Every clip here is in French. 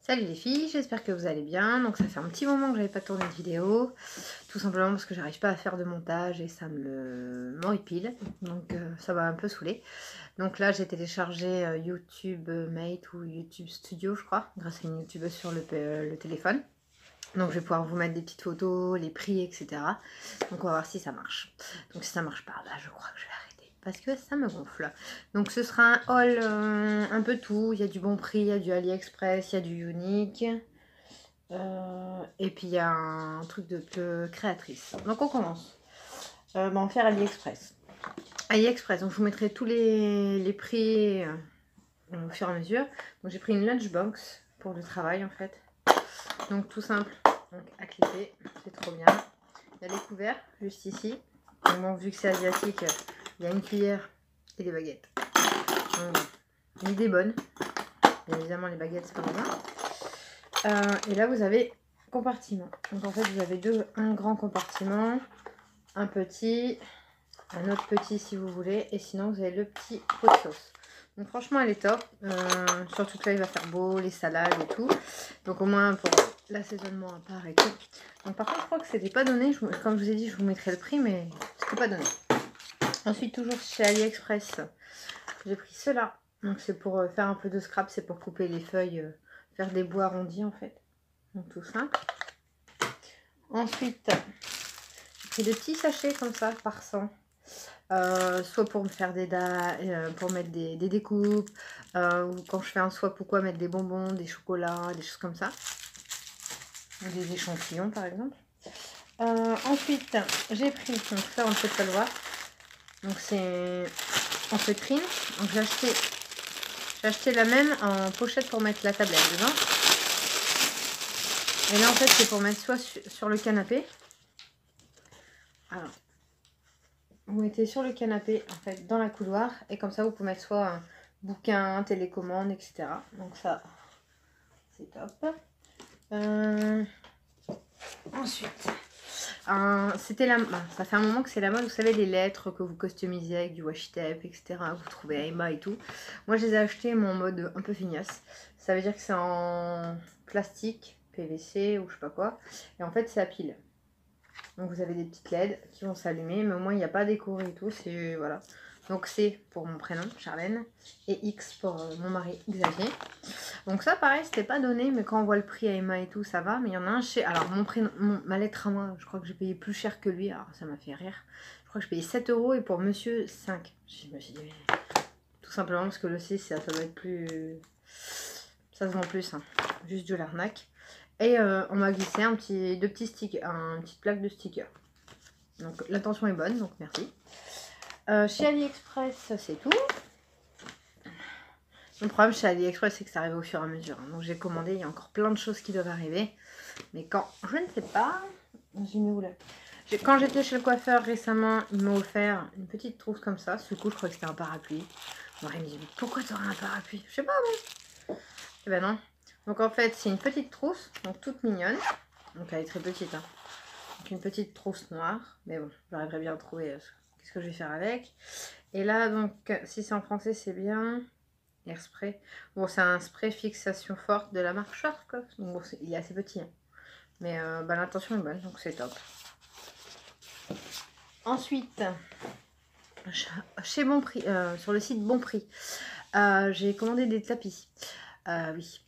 Salut les filles, j'espère que vous allez bien. Donc ça fait un petit moment que j'avais pas tourné de vidéo, tout simplement parce que j'arrive pas à faire de montage et ça m'horripile, donc ça m'a un peu saoulé. Donc là j'ai téléchargé YouTube Mate ou YouTube Studio je crois, grâce à une youtubeuse sur le téléphone. Donc je vais pouvoir vous mettre des petites photos, les prix, etc. Donc on va voir si ça marche. Donc si ça marche pas, bah, je crois que je vais arrêter parce que ça me gonfle. Donc ce sera un haul un peu tout. Il y a du bon prix, il y a du AliExpress, il y a du Unique. Et puis il y a un truc de créatrice. Donc on commence. On va faire AliExpress. AliExpress, donc je vous mettrai tous les prix au fur et à mesure. Donc j'ai pris une lunchbox pour le travail en fait. Donc tout simple, donc à clipper, c'est trop bien. Il y a les couverts juste ici. Donc bon, vu que c'est asiatique, il y a une cuillère et des baguettes. L'idée est bonne. Bien évidemment les baguettes c'est pas bien. Et là vous avez compartiment. Donc en fait vous avez un grand compartiment, un petit, un autre petit si vous voulez, et sinon vous avez le petit pot de sauce. Donc franchement elle est top, surtout que là il va faire beau, les salades et tout. Donc au moins pour l'assaisonnement à part et tout. Donc par contre je crois que c'était pas donné, comme je vous ai dit je vous mettrai le prix mais c'était pas donné. Ensuite toujours chez AliExpress, j'ai pris cela. Donc c'est pour faire un peu de scrap, c'est pour couper les feuilles, faire des bois arrondis en fait. Donc tout simple. Ensuite j'ai pris des petits sachets comme ça par 100. Soit pour me faire pour mettre des découpes, ou quand je fais un swap ou quoi, mettre des bonbons, des chocolats, des choses comme ça, ou des échantillons par exemple. Ensuite j'ai pris, donc ça on ne peut pas le voir, donc c'est en feutrine, donc j'ai acheté la même en pochette pour mettre la tablette dedans, et là en fait c'est pour mettre soit sur le canapé. Alors vous mettez sur le canapé en fait dans la couloir, et comme ça vous pouvez mettre soit un bouquin, télécommande, etc. Donc ça c'est top. Ensuite c'était ça fait un moment que c'est la mode, vous savez, les lettres que vous customisez avec du washi tape, etc. Vous trouvez à Emma et tout. Moi je les ai achetées en mode un peu feignasse. Ça veut dire que c'est en plastique, PVC ou je sais pas quoi, et en fait c'est à pile. Donc vous avez des petites LED qui vont s'allumer, mais au moins il n'y a pas décoré et tout, c'est voilà. Donc C pour mon prénom, Charlène, et X pour mon mari, Xavier. Donc ça pareil, c'était pas donné, mais quand on voit le prix à Emma et tout, ça va. Mais il y en a un chez... Alors mon prénom, ma lettre à moi, je crois que j'ai payé plus cher que lui, alors ça m'a fait rire. Je crois que je payais 7 € et pour monsieur 5. Je me suis dit, mais... Tout simplement parce que le C, ça doit être plus... Ça se vend plus, hein. Juste de l'arnaque. Et on m'a glissé deux petits stickers, une petite plaque de stickers. Donc l'intention est bonne, donc merci. Chez AliExpress, c'est tout. Le problème chez AliExpress, c'est que ça arrive au fur et à mesure. Hein. Donc j'ai commandé, il y a encore plein de choses qui doivent arriver. Mais quand, je ne sais pas. J'ai mis où là? Quand j'étais chez le coiffeur récemment, il m'a offert une petite trousse comme ça. Ce coup, je crois que c'était un parapluie. Bon, il me dit, mais pourquoi tu aurais un parapluie? Je sais pas, bon. Eh ben non. Donc en fait, c'est une petite trousse, donc toute mignonne. Donc elle est très petite, hein. Donc une petite trousse noire. Mais bon, j'arriverai bien à trouver qu'est-ce que je vais faire avec. Et là, donc, si c'est en français, c'est bien. Airspray. Bon, c'est un spray fixation forte de la marque Schwarzkopf. Donc bon, il est assez petit. Hein. Mais l'intention est bonne, donc c'est top. Ensuite, chez Bon Prix, sur le site Bon Prix, j'ai commandé des tapis. Oui.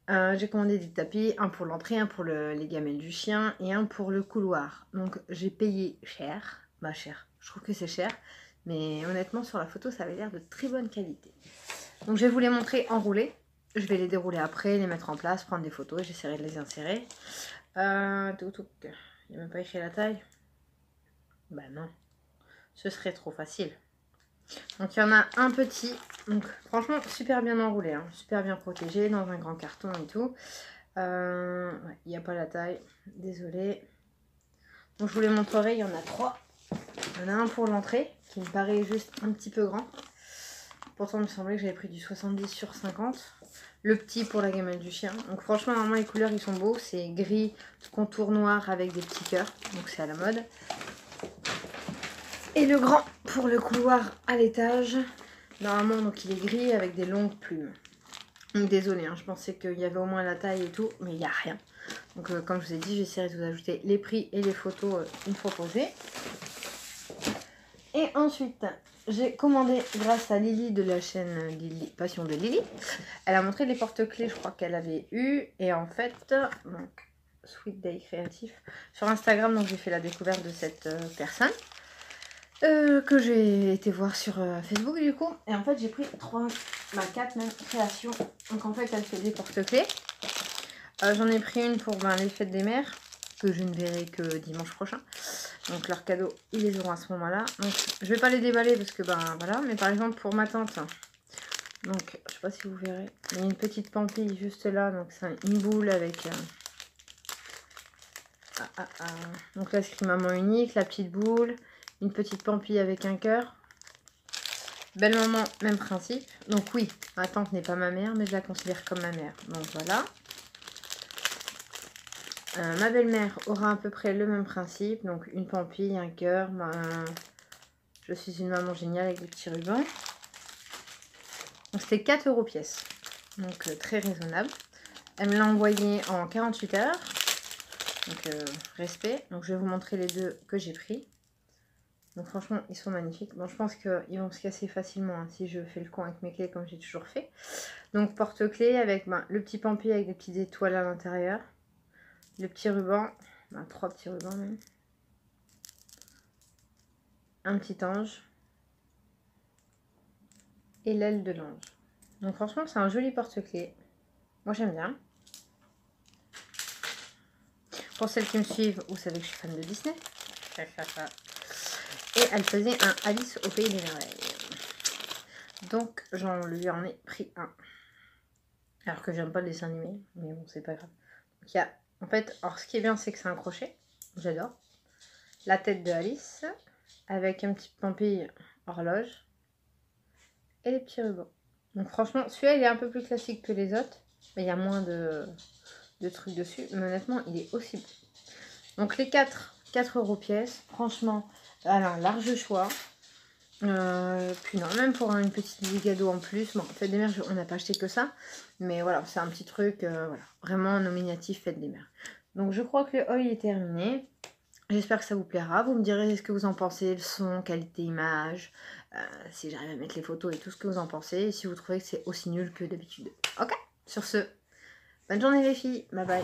J'ai commandé des tapis, un pour l'entrée, un pour les gamelles du chien et un pour le couloir. Donc j'ai payé cher. Bah cher, je trouve que c'est cher. Mais honnêtement, sur la photo, ça avait l'air de très bonne qualité. Donc je vais vous les montrer enroulés. Je vais les dérouler après, les mettre en place, prendre des photos et j'essaierai de les insérer. Il n'y a même pas écrit la taille. Bah non, ce serait trop facile. Donc il y en a un petit, donc franchement super bien enroulé, hein, super bien protégé dans un grand carton et tout. Il n'y a pas la taille, désolée. Donc je vous les montrerai, il y en a 3. Il y en a un pour l'entrée qui me paraît juste un petit peu grand. Pourtant il me semblait que j'avais pris du 70 sur 50. Le petit pour la gamelle du chien. Donc franchement normalement les couleurs ils sont beaux. C'est gris, contour noir avec des petits cœurs. Donc c'est à la mode. Et le grand pour le couloir à l'étage. Normalement donc il est gris avec des longues plumes. Donc désolée, hein, je pensais qu'il y avait au moins la taille et tout, mais il n'y a rien. Donc comme je vous ai dit, j'essaierai de vous ajouter les prix et les photos une fois posées. Et ensuite, j'ai commandé grâce à Lily de la chaîne Lily, Passion de Lily. Elle a montré les porte-clés, je crois qu'elle avait eu. Et en fait, donc, Sweet Day Créatif sur Instagram, donc j'ai fait la découverte de cette personne. Que j'ai été voir sur Facebook du coup. Et en fait, j'ai pris 4 même créations. Donc en fait, elle fait des porte-clés. J'en ai pris une pour les fêtes des mères, que je ne verrai que dimanche prochain. Donc leurs cadeaux, ils les auront à ce moment-là. Donc je vais pas les déballer parce que voilà. Mais par exemple pour ma tante, donc je sais pas si vous verrez, il y a une petite pampille juste là. Donc c'est une boule avec... Donc là, c'est écrit maman unique, la petite boule, une petite pampille avec un cœur. Belle maman, même principe. Donc oui, ma tante n'est pas ma mère, mais je la considère comme ma mère. Donc voilà. Ma belle-mère aura à peu près le même principe. Donc une pampille, un cœur. Je suis une maman géniale avec des petits rubans. Donc c'était 4 € pièce. Donc très raisonnable. Elle me l'a envoyé en 48 heures. Donc respect. Donc je vais vous montrer les deux que j'ai pris. Donc franchement, ils sont magnifiques. Bon, je pense qu'ils vont se casser facilement hein, si je fais le con avec mes clés comme j'ai toujours fait. Donc porte-clés avec le petit pampi avec des petites étoiles à l'intérieur. Le petit ruban, 3 petits rubans même. Un petit ange. Et l'aile de l'ange. Donc franchement, c'est un joli porte-clés. Moi, j'aime bien. Pour celles qui me suivent, vous savez que je suis fan de Disney. Et elle faisait un Alice au Pays des Merveilles. Donc, j'en lui en ai pris un. Alors que j'aime pas le dessin animé, mais bon, c'est pas grave. Donc, il y a, en fait, alors ce qui est bien, c'est que c'est un crochet. J'adore. La tête de Alice, avec un petit pampille horloge. Et les petits rubans. Donc, franchement, celui-là, il est un peu plus classique que les autres. Mais il y a moins de trucs dessus. Mais honnêtement, il est aussi beau. Donc, les 4 € pièce. Franchement, un large choix. Puis non, même pour une petite brigado en plus. Bon, fête des mères, on n'a pas acheté que ça. Mais voilà, c'est un petit truc, voilà, vraiment nominatif fête des mères. Donc je crois que le haul est terminé. J'espère que ça vous plaira. Vous me direz ce que vous en pensez, le son, qualité, image, si j'arrive à mettre les photos et tout ce que vous en pensez. Et si vous trouvez que c'est aussi nul que d'habitude. Ok, sur ce, bonne journée les filles. Bye bye.